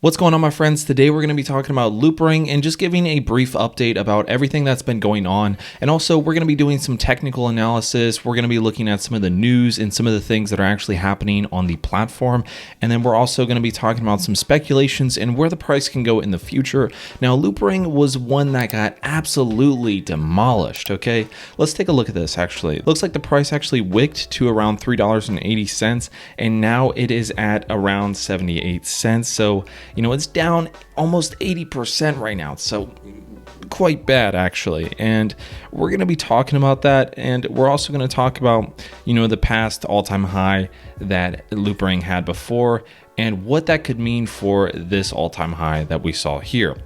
What's going on, my friends? Today we're going to be talking about Loopring and just giving a brief update about everything that's been going on. And also we're going to be doing some technical analysis. We're going to be looking at some of the news and some of the things that are actually happening on the platform. And then we're also going to be talking about some speculations and where the price can go in the future. Now, Loopring was one that got absolutely demolished, okay? Let's take a look at this actually. Looks like the price actually wicked to around $3.80 and now it is at around 78 cents. So it's down almost 80% right now. So quite bad actually. And we're going to be talking about that. And we're also going to talk about, the past all-time high that Loopring had before and what that could mean for this all-time high that we saw here.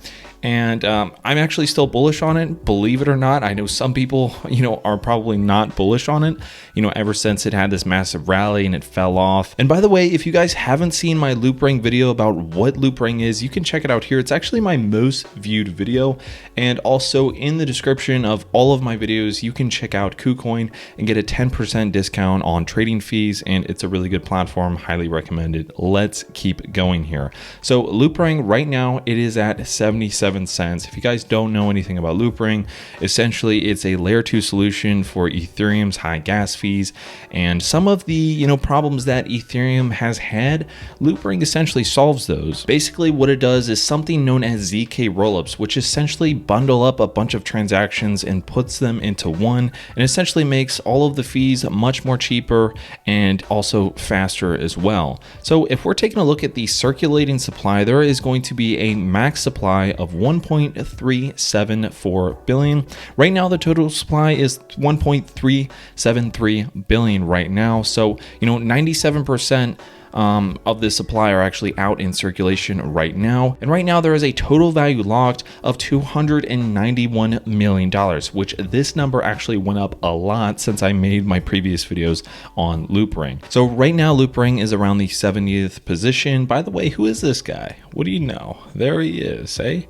And I'm actually still bullish on it, believe it or not. I know some people, are probably not bullish on it, ever since it had this massive rally and it fell off. And by the way, if you guys haven't seen my Loopring video about what Loopring is, you can check it out here. It's actually my most viewed video. And also in the description of all of my videos, you can check out KuCoin and get a 10% discount on trading fees. And it's a really good platform, highly recommended. Let's keep going here. So Loopring right now, it is at 77 cents. If you guys don't know anything about Loopring, essentially it's a layer 2 solution for Ethereum's high gas fees and some of the problems that Ethereum has had. Loopring essentially solves those. Basically what it does is something known as ZK rollups, which essentially bundle up a bunch of transactions and puts them into one and essentially makes all of the fees much more cheaper and also faster as well. So if we're taking a look at the circulating supply, there is going to be a max supply of 1.374 billion. Right now, the total supply is 1.373 billion right now. So, 97% of the supply are actually out in circulation right now. And right now there is a total value locked of $291 million, which this number actually went up a lot since I made my previous videos on Loopring. So right now Loopring is around the 70th position. By the way, who is this guy? What do you know? There he is, eh?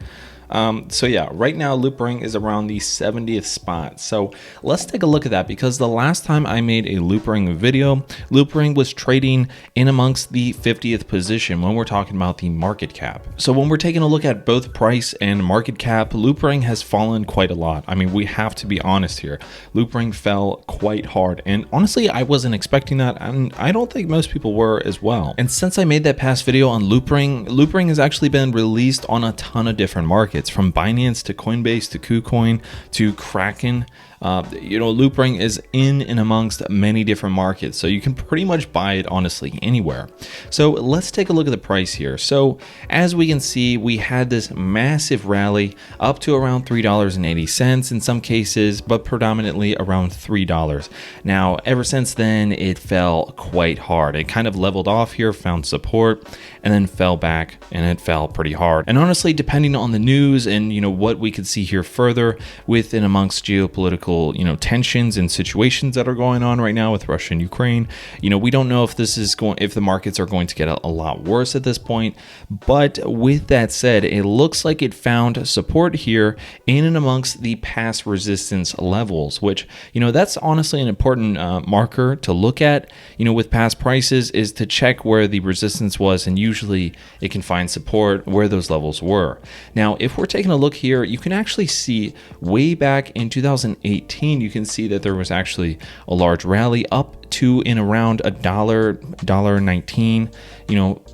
So yeah, right now Loopring is around the 70th spot. So let's take a look at that because the last time I made a Loopring video, Loopring was trading in amongst the 50th position when we're talking about the market cap. So when we're taking a look at both price and market cap, Loopring has fallen quite a lot. I mean, we have to be honest here. Loopring fell quite hard. And honestly, I wasn't expecting that. And I don't think most people were as well. And since I made that past video on Loopring, Loopring has actually been released on a ton of different markets. From Binance to Coinbase to KuCoin to Kraken. Loopring is in and amongst many different markets, so you can pretty much buy it honestly anywhere. So let's take a look at the price here. So as we can see, we had this massive rally up to around $3.80 in some cases, but predominantly around $3. Now, ever since then, it fell quite hard. It kind of leveled off here, found support, and then fell back, and it fell pretty hard. And honestly, depending on the news and what we could see here further within amongst geopolitical tensions and situations that are going on right now with Russia and Ukraine, we don't know if the markets are going to get a lot worse at this point. But with that said, it looks like it found support here in and amongst the past resistance levels, which that's honestly an important marker to look at with past prices, is to check where the resistance was, and usually it can find support where those levels were. Now, if we're taking a look here, you can actually see way back in 2018, you can see that there was actually a large rally up to in around $1.19,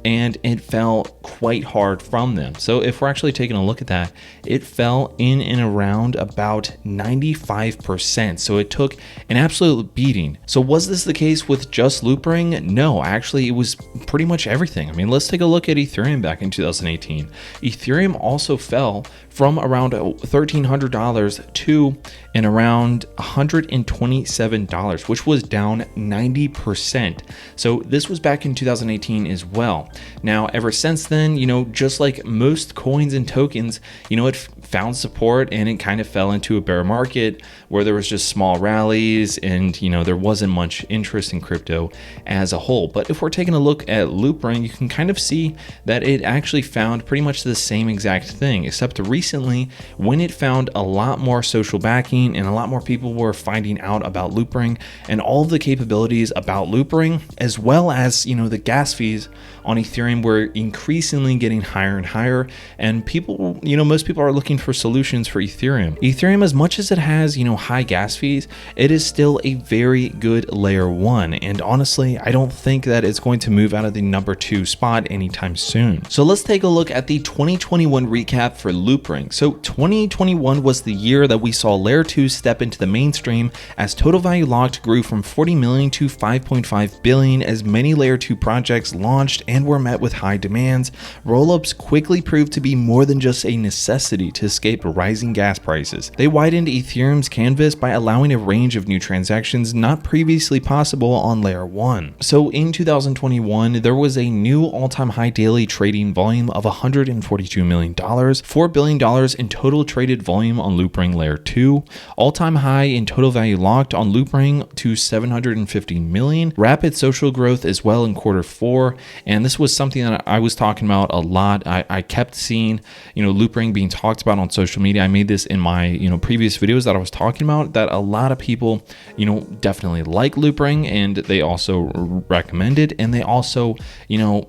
and it fell quite hard from them. So if we're actually taking a look at that, it fell in and around about 95%. So it took an absolute beating. So was this the case with just Loopring? No, actually it was pretty much everything. I mean, let's take a look at Ethereum back in 2018. Ethereum also fell from around $1,300 to in around $127, which was down 90%. So this was back in 2018 as well. Now, ever since then, just like most coins and tokens, it found support and it kind of fell into a bear market where there was just small rallies and, there wasn't much interest in crypto as a whole. But if we're taking a look at Loopring, you can kind of see that it actually found pretty much the same exact thing, except recently when it found a lot more social backing and a lot more people were finding out about Loopring and all of the capabilities capabilities about Loopring, as well as, the gas fees on Ethereum were increasingly getting higher and higher, and people, most people are looking for solutions for Ethereum. Ethereum, as much as it has, high gas fees, it is still a very good layer 1, and honestly, I don't think that it's going to move out of the number 2 spot anytime soon. So let's take a look at the 2021 recap for Loopring. So 2021 was the year that we saw layer 2 step into the mainstream as total value locked grew from 40 million to 5.5 billion as many layer 2 projects launched and were met with high demands. Rollups quickly proved to be more than just a necessity to escape rising gas prices. They widened Ethereum's canvas by allowing a range of new transactions not previously possible on layer 1. So in 2021, there was a new all-time high daily trading volume of $142 million, $4 billion in total traded volume on Loopring layer 2, all-time high in total value locked on Loopring to 750 million, rapid social growth as well in Q4, and this was something that I was talking about a lot. I kept seeing, Loopring being talked about on social media. I made this in my, previous videos that I was talking about, that a lot of people, definitely like Loopring, and they also recommend it, and they also,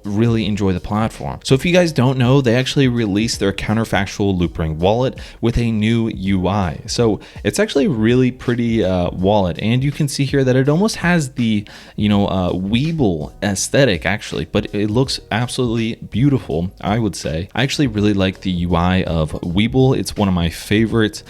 really enjoy the platform. So if you guys don't know, they actually released their counterfactual Loopring wallet with a new UI. So it's actually a really pretty wallet, and you can see here that it almost has the, Weeble aesthetic actually, but it looks absolutely beautiful, I would say. I actually really like the UI of Weeble. It's one of my favorite,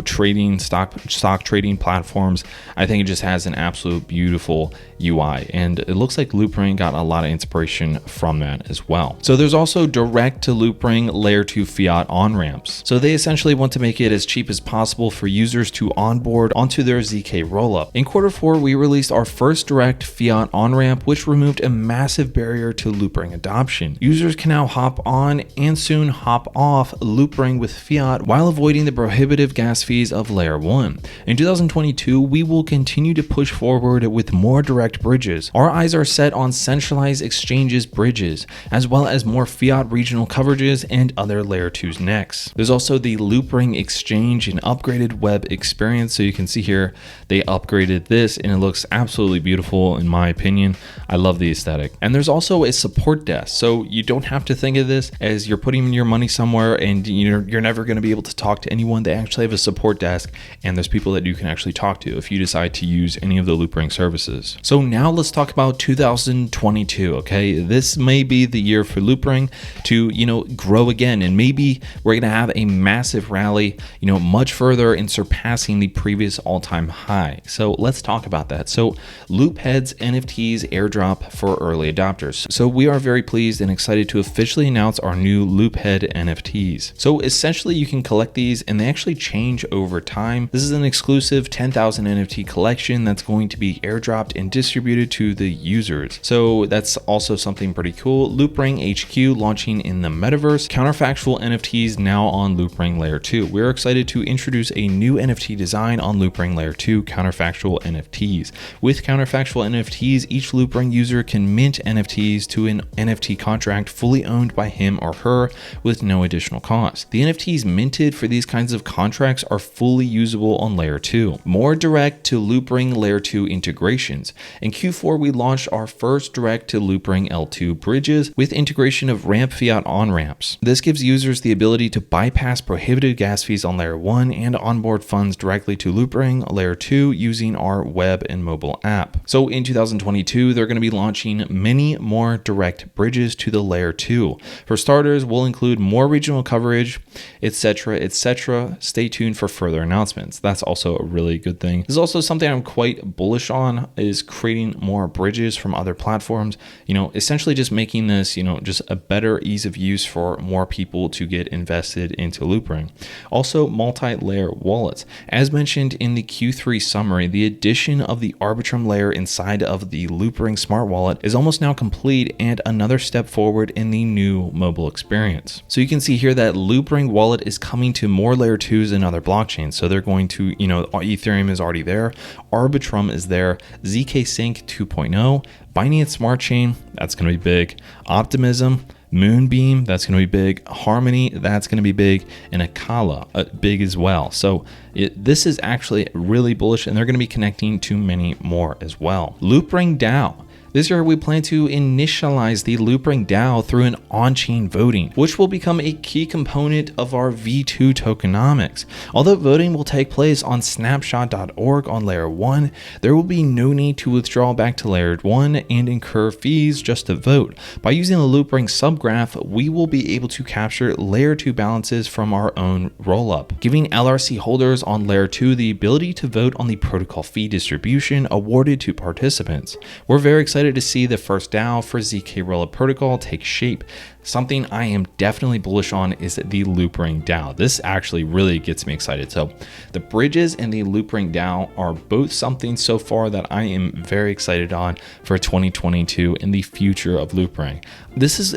trading stock trading platforms. I think it just has an absolute beautiful UI, and it looks like Loopring got a lot of inspiration from that as well. So there's also direct to Loopring layer 2 fiat on-ramps. So they essentially want to make it as cheap as possible for users to onboard onto their ZK rollup. In Q4, we released our first direct fiat on-ramp, which removed a massive barrier to Loopring adoption. Users can now hop on and soon hop off Loopring with fiat while avoiding the prohibitive gas fees of layer 1. In 2022, we will continue to push forward with more direct bridges. Our eyes are set on centralized exchanges bridges, as well as more fiat regional coverages and other layer 2s next. There's also the Loopring exchange and upgraded web experience. So you can see here, they upgraded this and it looks absolutely beautiful in my opinion. I love the aesthetic. And there's also a support desk. So you don't have to think of this as you're putting your money somewhere and you're never going to be able to talk to anyone. They actually have a support desk, and there's people that you can actually talk to if you decide to use any of the Loopring services. So now let's talk about 2022. Okay, this may be the year for Loopring to grow again, and maybe we're going to have a massive rally, much further in surpassing the previous all-time high. So let's talk about that. So Loopheads NFTs airdrop for early adopters. So we are very pleased and excited to officially announce our new Loophead NFTs. So essentially you can collect these and they actually change over time. This is an exclusive 10,000 NFT collection that's going to be airdropped and distributed to the users. So that's also something pretty cool. Loopring HQ launching in the metaverse. Counterfactual NFTs now on Loopring layer 2. We're excited to introduce a new NFT design on Loopring layer 2, counterfactual NFTs. With counterfactual NFTs, each Loopring user can mint NFTs to an NFT contract fully owned by him or her with no additional cost. The NFTs minted for these kinds of contracts are fully usable on layer 2. More direct to Loopring layer 2 integrations. In Q4, we launched our first direct to Loopring L2 bridges with integration of ramp fiat on-ramps. This gives users the ability to bypass prohibitive gas fees on layer 1 and onboard funds directly to Loopring layer 2 using our web and mobile app. So in 2022, they're going to be launching many more direct bridges to the layer 2. For starters, we'll include more regional coverage, etc., etc. Stay tuned for further announcements. That's also a really good thing. This is also something I'm quite bullish on, is creating more bridges from other platforms, essentially just making this, just a better ease of use for more people to get invested into Loopring. Also, multi-layer wallets. As mentioned in the Q3 summary, the addition of the Arbitrum layer inside of the Loopring smart wallet is almost now complete and another step forward in the new mobile experience. So you can see here that Loopring wallet is coming to more layer 2s and other blockchains. So they're going to, Ethereum is already there, Arbitrum is there, ZK Sync 2.0, Binance Smart Chain, that's going to be big, Optimism, Moonbeam, that's going to be big. Harmony, that's going to be big. And Akala, big as well. So this is actually really bullish, and they're going to be connecting to many more as well. Loopring DAO. This year, we plan to initialize the Loopring DAO through an on-chain voting, which will become a key component of our V2 tokenomics. Although voting will take place on snapshot.org on layer 1, there will be no need to withdraw back to layer 1 and incur fees just to vote. By using the Loopring subgraph, we will be able to capture layer 2 balances from our own rollup, giving LRC holders on layer 2 the ability to vote on the protocol fee distribution awarded to participants. We're very excited to see the first DAO for ZK Rollup protocol take shape. Something I am definitely bullish on is the Loopring DAO. This actually really gets me excited. So the bridges and the Loopring DAO are both something so far that I am very excited on for 2022 and the future of Loopring. This is,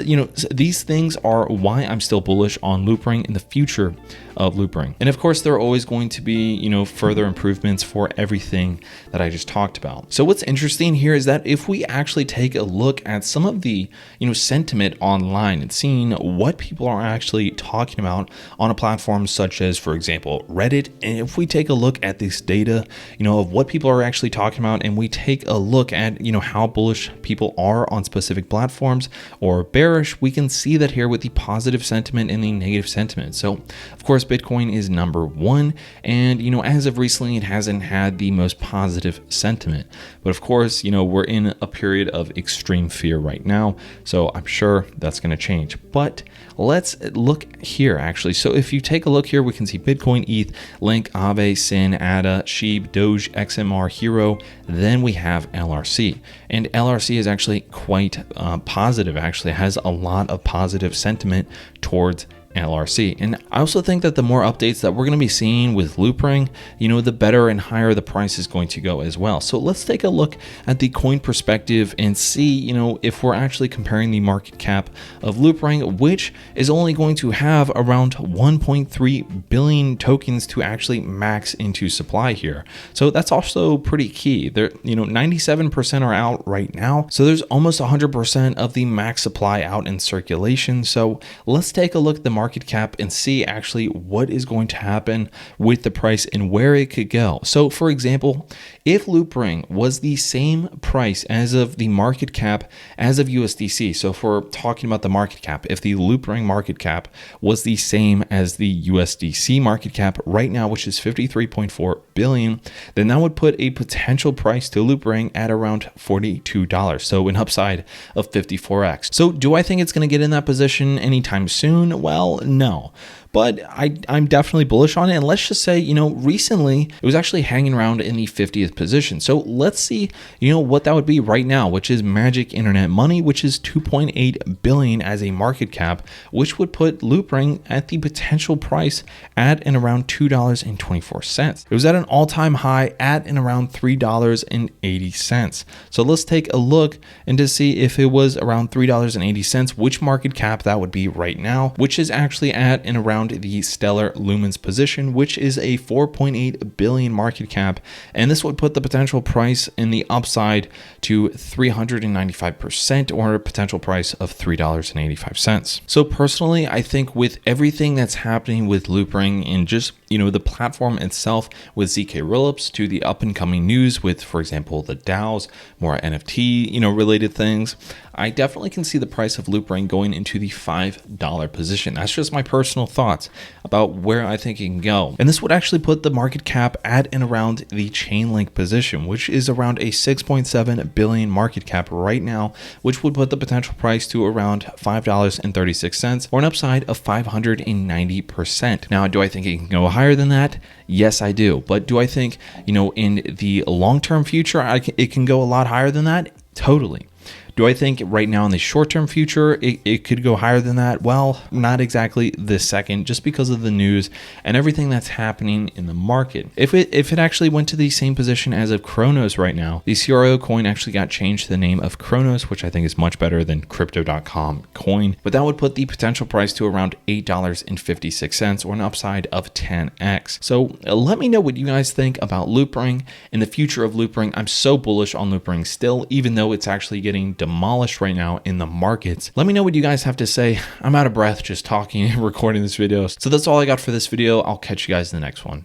these things are why I'm still bullish on Loopring in the future of Loopring. And of course, there are always going to be, further improvements for everything that I just talked about. So what's interesting here is that if we actually take a look at some of the, sentiment online and seeing what people are actually talking about on a platform such as, for example, Reddit, and if we take a look at this data, of what people are actually talking about, and we take a look at, how bullish people are on specific platforms or bearish, we can see that here with the positive sentiment and the negative sentiment. So of course, Bitcoin is number 1, and as of recently, it hasn't had the most positive sentiment. But of course, we're in a period of extreme fear right now, so I'm sure that's going to change. But let's look here actually. So if you take a look here, we can see Bitcoin, ETH, Link, Aave, Sin, ADA, Sheep, Doge, XMR, Hero. Then we have LRC, and LRC is actually quite positive. Actually, it has a lot of positive sentiment towards LRC. And I also think that the more updates that we're going to be seeing with Loopring, the better and higher the price is going to go as well. So let's take a look at the coin perspective and see, if we're actually comparing the market cap of Loopring, which is only going to have around 1.3 billion tokens to actually max into supply here. So that's also pretty key. There, 97% are out right now. So there's almost 100% of the max supply out in circulation. So let's take a look at the market cap and see actually what is going to happen with the price and where it could go. So for example, if Loopring was the same price as of the market cap as of USDC, so if we're talking about the market cap, if the Loopring market cap was the same as the USDC market cap right now, which is 53.4 billion, then that would put a potential price to Loopring at around $42. So an upside of 54x. So do I think it's going to get in that position anytime soon? Well, no. But I'm definitely bullish on it. And let's just say, recently it was actually hanging around in the 50th position. So let's see, what that would be right now, which is Magic Internet Money, which is 2.8 billion as a market cap, which would put Loopring at the potential price at and around $2.24. It was at an all-time high at and around $3.80. So let's take a look and to see if it was around $3.80, which market cap that would be right now, which is actually at and around the Stellar Lumens position, which is a 4.8 billion market cap, and this would put the potential price in the upside to 395%, or a potential price of $3.85. So personally, I think with everything that's happening with Loopring and just the platform itself, with ZK rollups to the up and coming news with, for example, the DAOs, more NFT related things, I definitely can see the price of Loopring going into the $5 position. That's just my personal thoughts about where I think it can go. And this would actually put the market cap at and around the Chainlink position, which is around a 6.7 billion market cap right now, which would put the potential price to around $5.36, or an upside of 590%. Now, do I think it can go higher than that? Yes, I do. But do I think, in the long-term future, it can go a lot higher than that? Totally. Do I think right now in the short-term future, it could go higher than that? Well, not exactly this second, just because of the news and everything that's happening in the market. If it actually went to the same position as of Kronos right now, the CRO coin actually got changed to the name of Kronos, which I think is much better than Crypto.com coin. But that would put the potential price to around $8.56, or an upside of 10x. So let me know what you guys think about Loopring and the future of Loopring. I'm so bullish on Loopring still, even though it's actually getting demolished right now in the markets. Let me know what you guys have to say. I'm out of breath just talking and recording this video. So that's all I got for this video. I'll catch you guys in the next one.